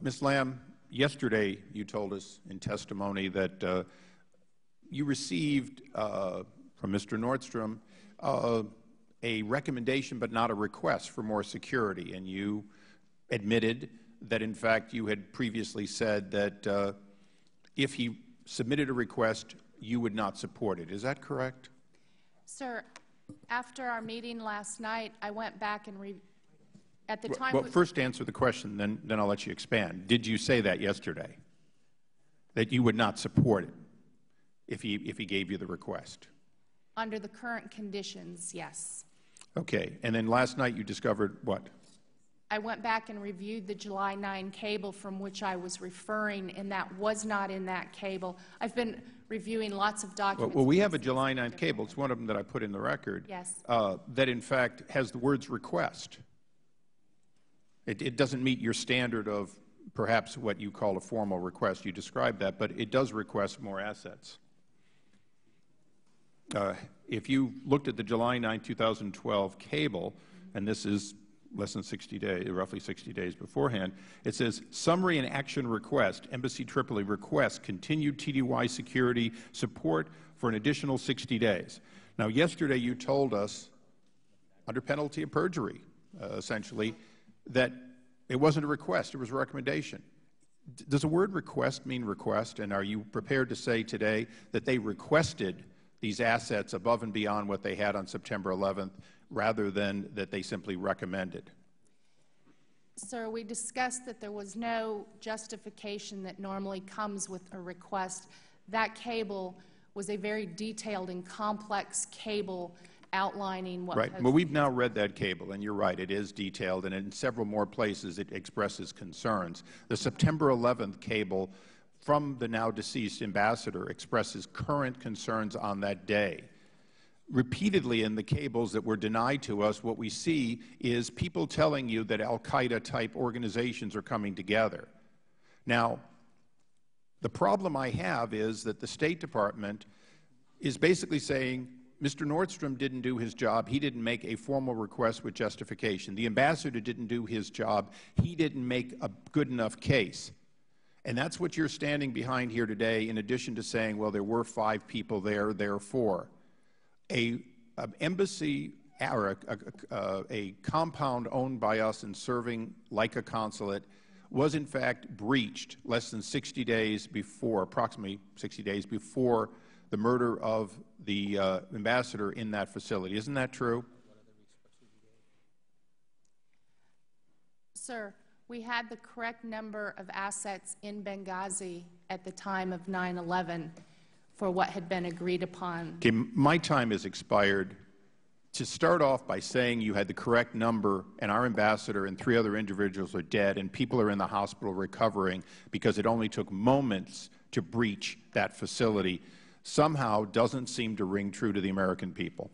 Ms. Lamb, yesterday you told us in testimony that you received from Mr. Nordstrom a recommendation but not a request for more security, and you admitted that in fact you had previously said that if he submitted a request you would not support it. Is that correct? Sir, after our meeting last night, I went back and at the time. Well, first answer the question, then I'll let you expand. Did you say that yesterday, that you would not support it if he gave you the request? Under the current conditions, yes. Okay. And then last night you discovered what? I went back and reviewed the July 9 cable from which I was referring, and that was not in that cable. I've been reviewing lots of documents. Well, we have a July 9 cable. It's one of them that I put in the record. Yes. That in fact has the words request. It doesn't meet your standard of perhaps what you call a formal request. You described that, but it does request more assets. If you looked at the July 9, 2012 cable, and this is less than 60 days, roughly 60 days beforehand, it says, summary and action request, Embassy Tripoli requests continued TDY security support for an additional 60 days. Now, yesterday you told us, under penalty of perjury, essentially, that it wasn't a request, it was a recommendation. Does the word request mean request, and are you prepared to say today that they requested these assets above and beyond what they had on September 11th, rather than that they simply recommended? Sir, we discussed that there was no justification that normally comes with a request. That cable was a very detailed and complex cable outlining what. Right. Well, we've now read that cable, and you're right, it is detailed, and in several more places it expresses concerns. The September 11th cable from the now deceased ambassador expresses current concerns on that day. Repeatedly in the cables that were denied to us, what we see is people telling you that al-Qaeda type organizations are coming together. Now, the problem I have is that the State Department is basically saying Mr. Nordstrom didn't do his job. He didn't make a formal request with justification. The ambassador didn't do his job. He didn't make a good enough case. And that's what you're standing behind here today, in addition to saying, well, there were 5 people there, therefore. An embassy, or a compound owned by us and serving like a consulate, was in fact breached less than 60 days before, approximately 60 days before the murder of the ambassador in that facility. Isn't that true? Sir, we had the correct number of assets in Benghazi at the time of 9/11 for what had been agreed upon. Okay, my time has expired. To start off by saying you had the correct number and our ambassador and 3 other individuals are dead and people are in the hospital recovering because it only took moments to breach that facility somehow doesn't seem to ring true to the American people.